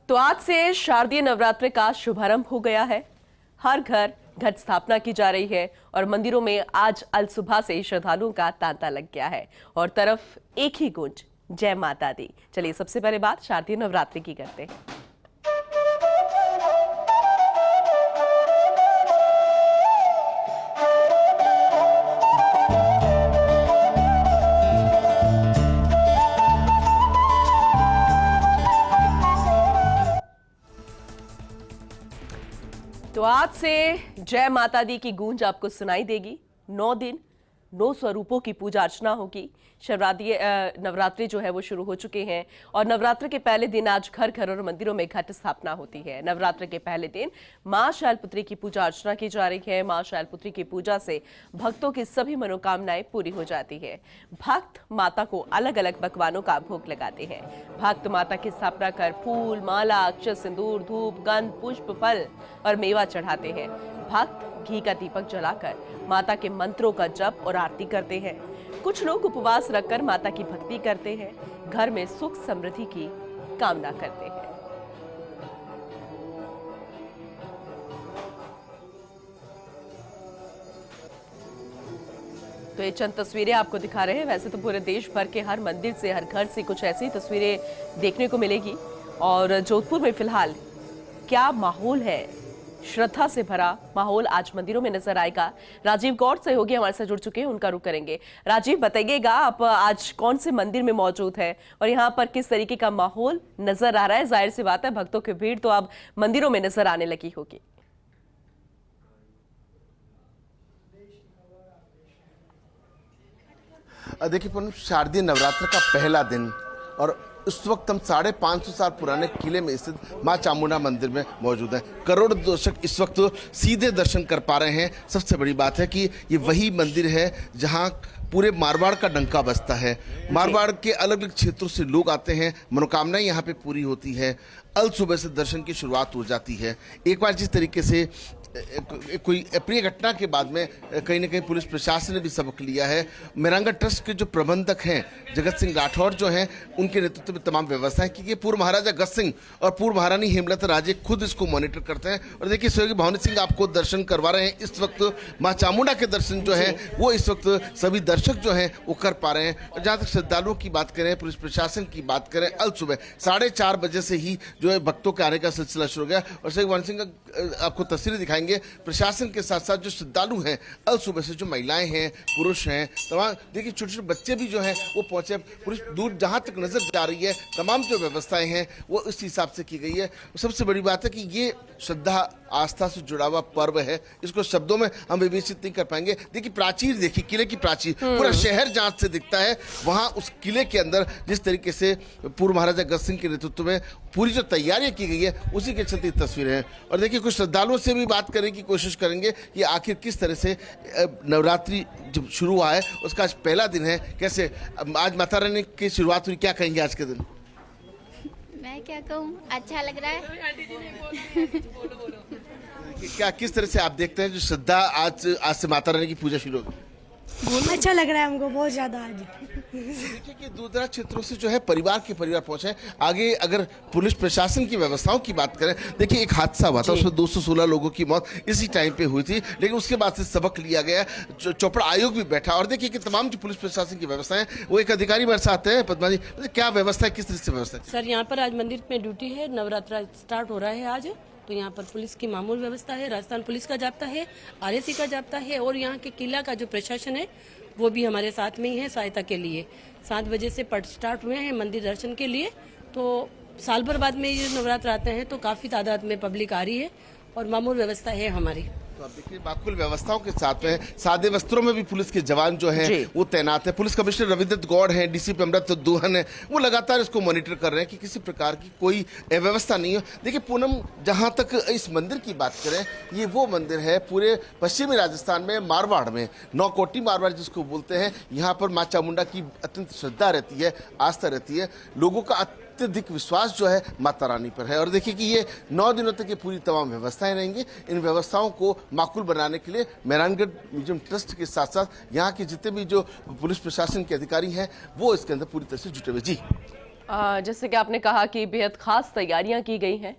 तो आज से शारदीय नवरात्र का शुभारंभ हो गया है। हर घर घट स्थापना की जा रही है और मंदिरों में आज अल सुबह से श्रद्धालुओं का तांता लग गया है और तरफ एक ही गूंज, जय माता दी। चलिए सबसे पहले बात शारदीय नवरात्रि की करते हैं। तो आज से जय माता दी की गूंज आपको सुनाई देगी। 9 दिन 9 स्वरूपों की पूजा अर्चना होगी। शारदीय नवरात्रि जो है वो शुरू हो चुके हैं और नवरात्र के पहले दिन आज घर घर और मंदिरों में घट स्थापना होती है। नवरात्र के पहले दिन मां शैलपुत्री की पूजा अर्चना की जा रही है। मां शैलपुत्री की पूजा से भक्तों की सभी मनोकामनाएं पूरी हो जाती है। भक्त माता को अलग अलग पकवानों का भोग लगाते हैं। भक्त माता की स्थापना कर फूल, माला, अक्षत, सिंदूर, धूप, गंध, पुष्प, फल और मेवा चढ़ाते हैं। भक्त घी का दीपक जलाकर माता के मंत्रों का जप और आरती करते हैं। कुछ लोग उपवास रखकर माता की भक्ति करते हैं। घर में सुख समृद्धि की कामना करते हैं। तो ये चंद तस्वीरें आपको दिखा रहे हैं। वैसे तो पूरे देश भर के हर मंदिर से, हर घर से कुछ ऐसी तस्वीरें देखने को मिलेगी। और जोधपुर में फिलहाल क्या माहौल है, श्रद्धा से भरा माहौल आज मंदिरों में नजर आएगा। राजीव गौड़ सहयोगी हमारे साथ जुड़ चुके हैं, उनका रुख करेंगे। राजीव, बताइएगा आप आज कौन से मंदिर में मौजूद है और यहाँ पर किस तरीके का माहौल नजर आ रहा है? जाहिर सी बात है भक्तों की भीड़ तो अब मंदिरों में नजर आने लगी होगी। देखिए पूनम, शारदीय नवरात्र का पहला दिन और उस वक्त हम 550 साल पुराने किले में स्थित मां चामुंडा मंदिर में मौजूद हैं। करोड़ों दर्शक इस वक्त सीधे दर्शन कर पा रहे हैं। सबसे बड़ी बात है कि ये वही मंदिर है जहां पूरे मारवाड़ का डंका बजता है। मारवाड़ के अलग अलग क्षेत्रों से लोग आते हैं, मनोकामनाएं यहाँ पे पूरी होती है। अल सुबह से दर्शन की शुरुआत हो जाती है। एक बार जिस तरीके से कोई अप्रिय घटना के बाद में कहीं ना कहीं पुलिस प्रशासन ने भी सबक लिया है। मेरांगा ट्रस्ट के जो प्रबंधक हैं जगत सिंह राठौर जो हैं, उनके नेतृत्व में तमाम व्यवस्थाएं की गई। पूर्व महाराजा गज सिंह और पूर्व महारानी हेमलता राजे खुद इसको मॉनिटर करते हैं। और देखिए सहयोगी भवानी सिंह आपको दर्शन करवा रहे हैं। इस वक्त मां चामुंडा के दर्शन जो है वो इस वक्त सभी दर्शक जो हैं वो कर पा रहे हैं। और जहाँ तक श्रद्धालुओं की बात करें, पुलिस प्रशासन की बात करें, अल सुबह 4:30 बजे से ही जो है भक्तों के आने का सिलसिला शुरू हो गया। और सहयोगी भवानी सिंह आपको तस्वीरें दिखाएंगे। प्रशासन के साथ साथ जो श्रद्धालु हैं, अल सुबह से जो महिलाएं हैं, पुरुष हैं, तमाम देखिए छोटे छोटे बच्चे भी जो हैं वो पहुंचे। पुलिस दूर जहां तक नजर जा रही है, तमाम जो व्यवस्थाएं हैं वो इस हिसाब से की गई है। सबसे बड़ी बात है कि ये श्रद्धा आस्था से जुड़ा हुआ पर्व है। इसको शब्दों में हम विवेचित नहीं कर पाएंगे। देखिए प्राचीर, देखिए किले की प्राचीर, पूरा शहर जहां से दिखता है वहां उस किले के अंदर जिस तरीके से पूर्व महाराजा गज सिंह के नेतृत्व में पूरी जो तैयारियां की गई है उसी के चलते तस्वीरें हैं। और देखिए कुछ श्रद्धालुओं से भी बात करने की कोशिश करेंगे कि आखिर किस तरह से नवरात्रि जब शुरू हुआ है उसका आज पहला दिन है, कैसे आज माता रानी की शुरुआत हुई, क्या कहेंगे आज के दिन? मैं क्या कहूँ, अच्छा लग रहा है। क्या किस तरह से आप देखते हैं जो श्रद्धा आज से माता रानी की पूजा शुरू होगी? अच्छा लग रहा है हमको बहुत ज्यादा। आज देखिए कि दूर दराज क्षेत्रों से जो है परिवार पहुंचे। आगे अगर पुलिस प्रशासन की व्यवस्थाओं की बात करें, देखिए एक हादसा हुआ था, उसमें 216 लोगों की मौत इसी टाइम पे हुई थी, लेकिन उसके बाद से सबक लिया गया। चोपड़ा आयोग भी बैठा और देखिए कि तमाम जो पुलिस प्रशासन की व्यवस्था है वो एक अधिकारी हमारे साथ है। पद्मा जी, क्या व्यवस्था है, किस तरह से व्यवस्था है? सर यहाँ पर आज मंदिर में ड्यूटी है, नवरात्रा स्टार्ट हो रहा है आज, तो यहाँ पर पुलिस की मामूल व्यवस्था है। राजस्थान पुलिस का जाब्ता है, आरएसी का जाब्ता है और यहाँ के किला का जो प्रशासन है वो भी हमारे साथ में ही है सहायता के लिए। 7 बजे से पट स्टार्ट हुए हैं मंदिर दर्शन के लिए। तो साल भर बाद में ये नवरात्र आते हैं तो काफी तादाद में पब्लिक आ रही है और मामूल व्यवस्था है हमारी। तो आप देखिए माकूल व्यवस्थाओं के साथ में सादे वस्त्रों में भी पुलिस के जवान जो हैं वो तैनात है। पुलिस कमिश्नर रविंद्र गौड़ हैं, डीसीपी अमृत दुहन है, वो लगातार इसको मॉनिटर कर रहे हैं कि किसी प्रकार की कोई अव्यवस्था नहीं हो। देखिए पूनम, जहां तक इस मंदिर की बात करें, ये वो मंदिर है पूरे पश्चिमी राजस्थान में, मारवाड़ में, नौकोटी मारवाड़ जिसको बोलते हैं, यहाँ पर माँ चामुंडा की अत्यंत श्रद्धा रहती है, आस्था रहती है। लोगों का अत्यधिक विश्वास जो है माता रानी पर है। और देखिए कि ये 9 दिनों तक ये पूरी तमाम व्यवस्थाएं रहेंगी। इन व्यवस्थाओं को माकूल बनाने के लिए मेहरानगढ़ म्यूजियम ट्रस्ट के साथ साथ यहाँ के जितने भी जो पुलिस प्रशासन के अधिकारी हैं वो इसके अंदर पूरी तरह से जुटे हुए। जी जैसे कि आपने कहा कि बेहद खास तैयारियां की गई हैं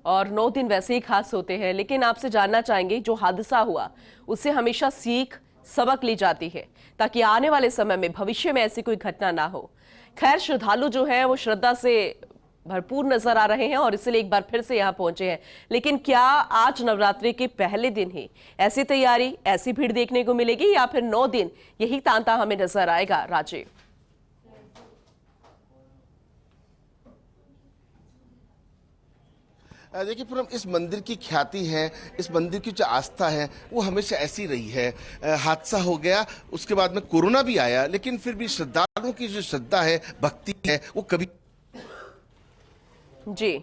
और 9 दिन वैसे ही खास होते हैं, लेकिन आपसे जानना चाहेंगे जो हादसा हुआ उससे हमेशा सीख सबक ली जाती है ताकि आने वाले समय में भविष्य में ऐसी कोई घटना ना हो। खैर, श्रद्धालु जो है वो श्रद्धा से भरपूर नजर आ रहे हैं और इसलिए एक बार फिर से यहाँ पहुंचे हैं। लेकिन क्या आज नवरात्रि के पहले दिन ही ऐसी तैयारी, ऐसी भीड़ देखने को मिलेगी या फिर 9 दिन यही तांता हमें नजर आएगा? राजीव, देखिए पूनम, इस मंदिर की ख्याति है, इस मंदिर की जो आस्था है वो हमेशा ऐसी रही है। हादसा हो गया, उसके बाद में कोरोना भी आया, लेकिन फिर भी श्रद्धालुओं की जो श्रद्धा है, भक्ति है, वो कभी जी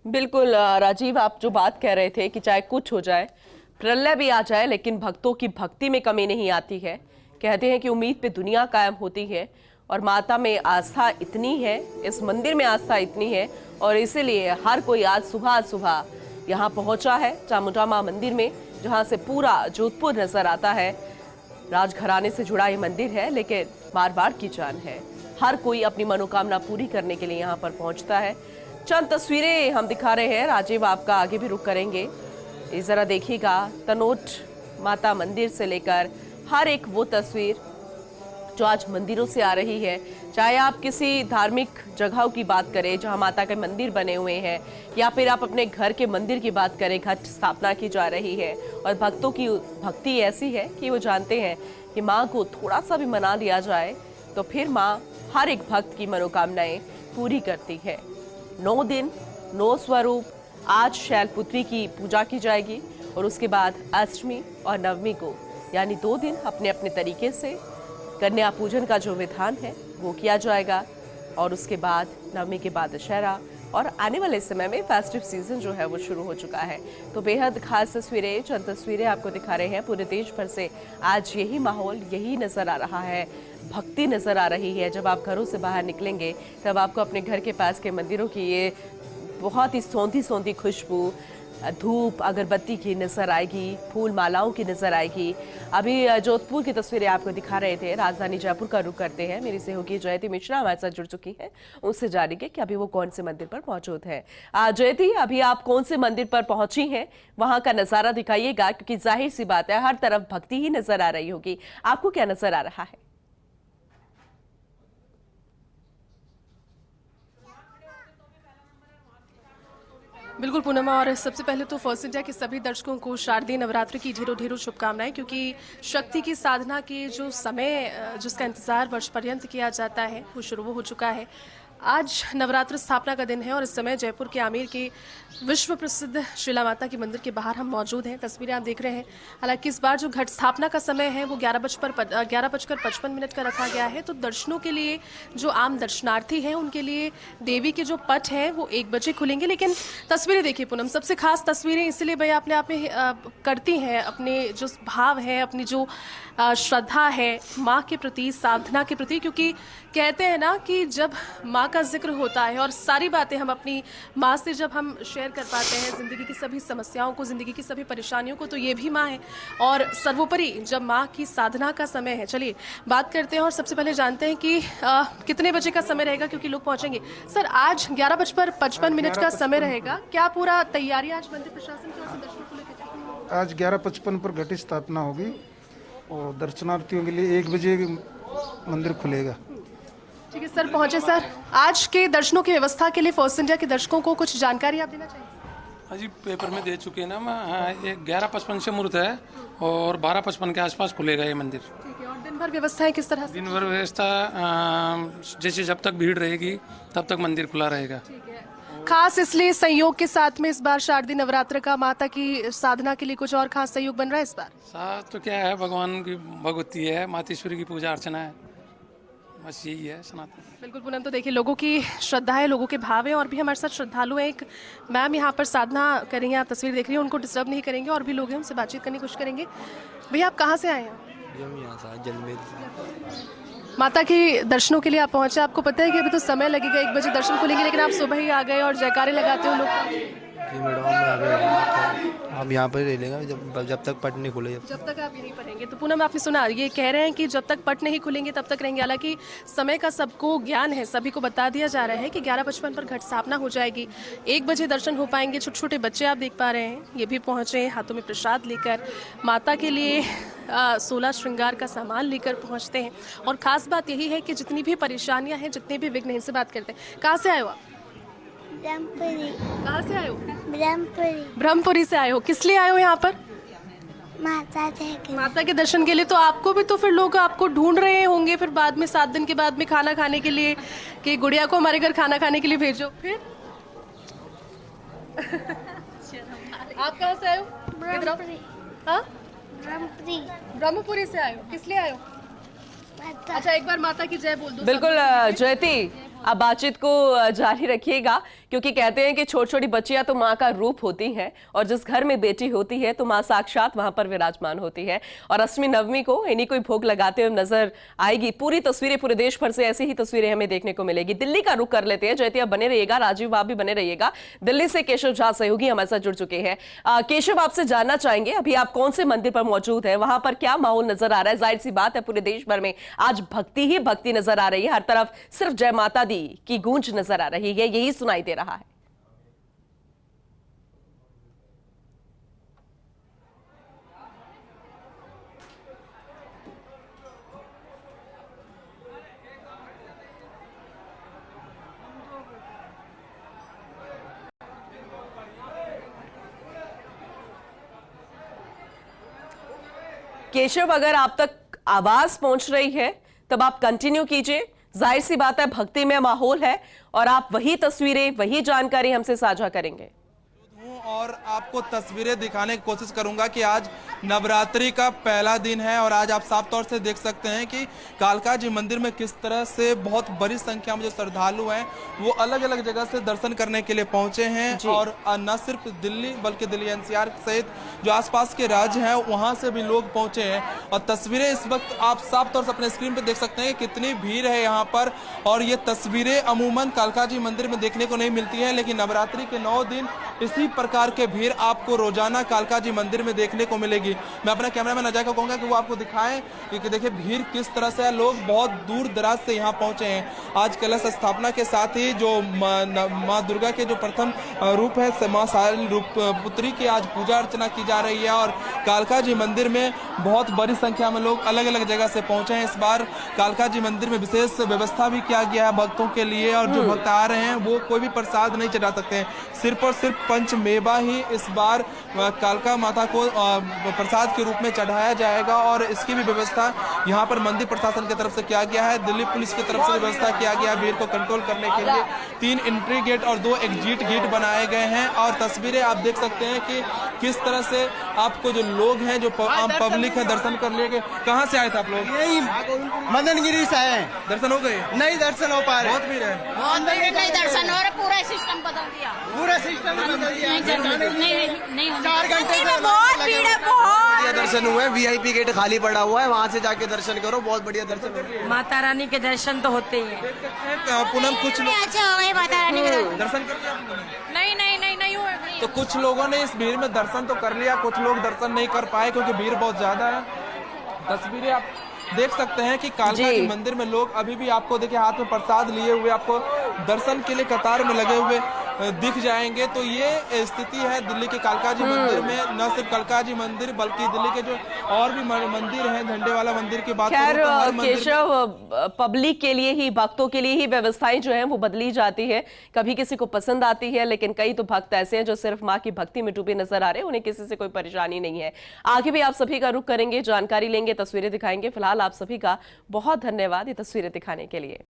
बिल्कुल राजीव, आप जो बात कह रहे थे कि चाहे कुछ हो जाए, प्रलय भी आ जाए, लेकिन भक्तों की भक्ति में कमी नहीं आती है। कहते हैं कि उम्मीद पे दुनिया कायम होती है और माता में आस्था इतनी है, इस मंदिर में आस्था इतनी है और इसीलिए हर कोई आज सुबह यहाँ पहुंचा है चामुंडा मां मंदिर में, जहां से पूरा जोधपुर नजर आता है। राजघराने से जुड़ा ये मंदिर है, लेकिन मारवाड़ की जान है। हर कोई अपनी मनोकामना पूरी करने के लिए यहाँ पर पहुंचता है। चंद तस्वीरें हम दिखा रहे हैं। राजीव, आपका आगे भी रुख करेंगे। ये जरा देखिएगा, तनोट माता मंदिर से लेकर हर एक वो तस्वीर जो आज मंदिरों से आ रही है। चाहे आप किसी धार्मिक जगहों की बात करें जहां माता के मंदिर बने हुए हैं, या फिर आप अपने घर के मंदिर की बात करें, घट स्थापना की जा रही है और भक्तों की भक्ति ऐसी है कि वो जानते हैं कि माँ को थोड़ा सा भी मना दिया जाए तो फिर माँ हर एक भक्त की मनोकामनाएं पूरी करती है। 9 दिन 9 स्वरूप। आज शैलपुत्री की पूजा की जाएगी और उसके बाद अष्टमी और नवमी को, यानी 2 दिन अपने अपने तरीके से कन्या पूजन का जो विधान है वो किया जाएगा और उसके बाद नवमी के बाद दशहरा और आने वाले समय में फेस्टिव सीजन जो है वो शुरू हो चुका है। तो बेहद खास तस्वीरें, चंद तस्वीरें आपको दिखा रहे हैं। पूरे देश भर से आज यही माहौल, यही नजर आ रहा है, भक्ति नजर आ रही है। जब आप घरों से बाहर निकलेंगे तब आपको अपने घर के पास के मंदिरों की ये बहुत ही सौंधी सौंधी खुशबू, धूप अगरबत्ती की नजर आएगी, फूल मालाओं की नजर आएगी। अभी जोधपुर की तस्वीरें आपको दिखा रहे थे। राजधानी जयपुर का रुख करते हैं। मेरी सहयोगी जयती मिश्रा हमारे साथ जुड़ चुकी है, उससे जानेंगे कि अभी वो कौन से मंदिर पर मौजूद है। जयती, अभी आप कौन से मंदिर पर पहुंची हैं, वहां का नजारा दिखाइएगा, क्योंकि जाहिर सी बात है हर तरफ भक्ति ही नजर आ रही होगी। आपको क्या नजर आ रहा है? बिल्कुल पूनम, और सबसे पहले तो फर्स्ट इंडिया के सभी दर्शकों को शारदीय नवरात्र की ढेरों ढेरों शुभकामनाएं, क्योंकि शक्ति की साधना के जो समय जिसका इंतजार वर्ष पर्यंत किया जाता है वो शुरू हो चुका है। आज नवरात्र स्थापना का दिन है और इस समय जयपुर के आमेर के विश्व प्रसिद्ध शिला माता के मंदिर के बाहर हम मौजूद हैं। तस्वीरें आप देख रहे हैं। हालांकि इस बार जो घट स्थापना का समय है वो 11:55 का रखा गया है। तो दर्शनों के लिए, जो आम दर्शनार्थी हैं उनके लिए देवी के जो पट हैं वो 1 बजे खुलेंगे। लेकिन तस्वीरें देखिए पूनम, सबसे खास तस्वीरें इसलिए भाई अपने आप में करती हैं, अपने जो भाव है, अपनी जो श्रद्धा है माँ के प्रति, साधना के प्रति, क्योंकि कहते हैं ना कि जब माँ का जिक्र होता है और सारी बातें हम अपनी माँ से जब हम शेयर कर पाते हैं, ज़िंदगी की सभी समस्याओं को, ज़िंदगी की सभी परेशानियों को, तो ये भी माँ है। और सर्वोपरि जब माँ की साधना का समय है। चलिए बात करते हैं और सबसे पहले जानते हैं कि कितने बजे का समय रहेगा, क्योंकि लोग पहुँचेंगे। सर, आज 11:55 का समय रहेगा। क्या पूरा तैयारी आज मंदिर प्रशासन की ओर से दर्शनों को लेकर? आज 11:55 पर घट स्थापना होगी और दर्शनार्थियों के लिए 1 बजे मंदिर खुलेगा। ठीक है सर, पहुंचे सर। आज के दर्शनों की व्यवस्था के लिए फर्स्ट इंडिया के दर्शकों को कुछ जानकारी आप देना चाहिए? हाँ जी, पेपर में दे चुके हैं ना। ये 11:55 से मुहूर्त है और 12:55 के आसपास खुलेगा ये मंदिर। ठीक है, और दिन भर व्यवस्थाएं किस तरह से? दिन भर व्यवस्था जैसे जब तक भीड़ रहेगी तब तक मंदिर खुला रहेगा। खास इसलिए संयोग के साथ में इस बार शारदीय नवरात्र का माता की साधना के लिए कुछ और खास सहयोग बन रहा है इस बार? साथ तो क्या है, भगवान की भगवती है, मातेश्वरी की पूजा अर्चना है, बस यही है सनातन। बिल्कुल पूनम, तो देखिए लोगों की श्रद्धा है, लोगों के भाव है, और भी हमारे साथ श्रद्धालु हैं। एक मैम यहाँ पर साधना कर रही हैं, आप तस्वीर देख रही हैं, उनको डिस्टर्ब नहीं करेंगे, और भी लोग हैं उनसे बातचीत करने की कोशिश करेंगे। भैया, आप कहाँ से आए हैं? हम यहाँ से जलमेर से। माता के दर्शनों के लिए आप पहुंचे। आपको पता है कि अभी तो समय लगेगा, 1 बजे दर्शन खुलेंगे, लेकिन आप सुबह ही आ गए और जयकारे लगाते हो लोग। कि मैडम हम यहाँ पर रह लेंगे जब तक पट नहीं खुले। जब तक आप यहीं पर रहेंगे। तो पूनम, आपने सुना, ये कह रहे हैं कि जब तक पट नहीं खुलेंगे तब तक रहेंगे। हालांकि समय का सबको ज्ञान है, सभी को बता दिया जा रहा है कि 11:55 पर घट स्थापना हो जाएगी, 1 बजे दर्शन हो पाएंगे। छोटे छोटे बच्चे आप देख पा रहे हैं, ये भी पहुंचे हैं हाथों में प्रसाद लेकर, माता के लिए 16 श्रृंगार का सामान लेकर पहुंचते हैं। और खास बात यही है कि जितनी भी परेशानियां हैं, जितने भी विघ्न, इनसे बात करते हैं। कहाँ से आए हो आप? ब्रह्मपुरी। कहाँ से आए हो? ब्रह्मपुरी। ब्रह्मपुरी से आए हो। किस लिए आए हो यहाँ पर? माता के दर्शन के लिए। तो आपको भी, तो फिर लोग आपको ढूंढ रहे होंगे फिर बाद में, 7 दिन के बाद में खाना खाने के लिए, कि गुड़िया को हमारे घर खाना खाने के लिए भेजो। फिर आप कहाँ से आए हो? ब्रह्मपुरी। हाँ, ब्रह्मपुरी। ब्रह्मपुरी से आए हो। किस लिए आए हो? अच्छा, एक बार माता की जय बोल दो। बिल्कुल जयती, आप बातचीत को जारी रखिएगा, क्योंकि कहते हैं कि छोटी छोटी बच्चियां तो माँ का रूप होती हैं, और जिस घर में बेटी होती है तो माँ साक्षात वहां पर विराजमान होती है। और अष्टमी नवमी को इन्हीं कोई भोग लगाते हुए नजर आएगी। पूरी तस्वीरें, पूरे देश भर से ऐसी ही तस्वीरें हमें देखने को मिलेगी। दिल्ली का रुख कर लेते हैं। जयती, आप बने रहिएगा, राजीव आप भी बने रहिएगा। दिल्ली से केशव झा सहयोगी हमारे साथ जुड़ चुके हैं। केशव, आपसे जानना चाहेंगे, अभी आप कौन से मंदिर पर मौजूद है, वहां पर क्या माहौल नजर आ रहा है? जाहिर सी बात है, पूरे देश भर में आज भक्ति ही भक्ति नजर आ रही है। हर तरफ सिर्फ जय माता दी की गूंज नजर आ रही है, यही सुनाई दे रहा है। केशव, अगर आप तक आवाज पहुंच रही है तब आप कंटिन्यू कीजिए। जाहिर सी बात है, भक्ति में माहौल है और आप वही तस्वीरें, वही जानकारी हमसे साझा करेंगे। और आपको तस्वीरें दिखाने की कोशिश करूंगा कि आज नवरात्रि का पहला दिन है और आज आप साफ तौर से देख सकते हैं कि कालका जी मंदिर में किस तरह से बहुत बड़ी संख्या में जो श्रद्धालु हैं वो अलग अलग जगह से दर्शन करने के लिए पहुंचे हैं। और न सिर्फ दिल्ली बल्कि दिल्ली एनसीआर सहित जो आसपास के राज्य हैं वहां से भी लोग पहुंचे हैं। और तस्वीरें इस वक्त आप साफ तौर से अपने स्क्रीन पर देख सकते हैं कि कितनी भीड़ है यहाँ पर। और ये तस्वीरें अमूमन कालका जी मंदिर में देखने को नहीं मिलती है, लेकिन नवरात्रि के 9 दिन इसी प्रकार के भीड़ आपको रोजाना कालका जी मंदिर में देखने को मिलेगी। मैं अपना कैमरामैन अजय को कहूंगा कि वो आपको दिखाएं कि देखिए भीड़ किस तरह से है। लोग बहुत दूर दराज से यहाँ पहुंचे हैं। आज कलश स्थापना के साथ ही जो माँ दुर्गा के जो प्रथम रूप है माँ साल रूप पुत्री की आज पूजा अर्चना की जा रही है। और कालका जी मंदिर में बहुत बड़ी संख्या में लोग अलग अलग जगह से पहुंचे हैं। इस बार कालका जी मंदिर में विशेष व्यवस्था भी किया गया है भक्तों के लिए। और जो भक्त आ रहे हैं वो कोई भी प्रसाद नहीं चढ़ा सकते हैं, सिर्फ और सिर्फ पंचमेवा ही इस बार कालका माता को प्रसाद के रूप में चढ़ाया जाएगा। और इसकी भी व्यवस्था यहाँ पर मंदिर प्रशासन की तरफ से किया गया है। दिल्ली पुलिस की तरफ से व्यवस्था किया गया है। भीड़ को कंट्रोल करने के लिए 3 एंट्री गेट और 2 एग्जिट गेट बनाए गए हैं। और तस्वीरें आप देख सकते हैं कि किस तरह से आपको जो लोग हैं, जो आम पब्लिक है, दर्शन कर लिए। कहाँ से आए थे आप लोग? यही मदनगिरी से आए। दर्शन हो गए? नहीं दर्शन हो पा रहे, बहुत भीड़ है। नहीं दर्शन हो रहे, पूरा सिस्टम बदल दिया। पूरा सिस्टम बदल दिया। नहीं 4 घंटे से बहुत भीड़ है, बहुत बढ़िया दर्शन हुए। VIP गेट खाली पड़ा हुआ है, वहाँ से जाके दर्शन करो, बहुत बढ़िया दर्शन हो। माता रानी के दर्शन तो होते ही हैं। पूनम, कुछ लोग अच्छा हो गए माता रानी के दर्शन कर लिया आप लोगों ने? नहीं हुआ। तो कुछ लोगों ने इस भीड़ में दर्शन तो कर लिया, कुछ लोग दर्शन नहीं कर पाए क्योंकि भीड़ बहुत ज्यादा है। तस्वीरें आप देख सकते हैं कि कालका जी मंदिर में लोग अभी भी आपको देखिए हाथ में प्रसाद लिए हुए आपको दर्शन के लिए कतार में लगे हुए दिख जाएंगे। तो ये स्थिति है दिल्ली के कालका जी मंदिर में। न सिर्फ कालका जी मंदिर बल्कि दिल्ली के जो और भी मंदिर हैं, झंडे वाला मंदिर की बात खैर केशव, पब्लिक के लिए ही, भक्तों के लिए ही व्यवस्थाएं जो हैं वो बदली जाती है। कभी किसी को पसंद आती है, लेकिन कई तो भक्त ऐसे हैं जो सिर्फ माँ की भक्ति में डूबे नजर आ रहे हैं, उन्हें किसी से कोई परेशानी नहीं है। आगे भी आप सभी का रुख करेंगे, जानकारी लेंगे, तस्वीरें दिखाएंगे। फिलहाल आप सभी का बहुत धन्यवाद ये तस्वीरें दिखाने के लिए।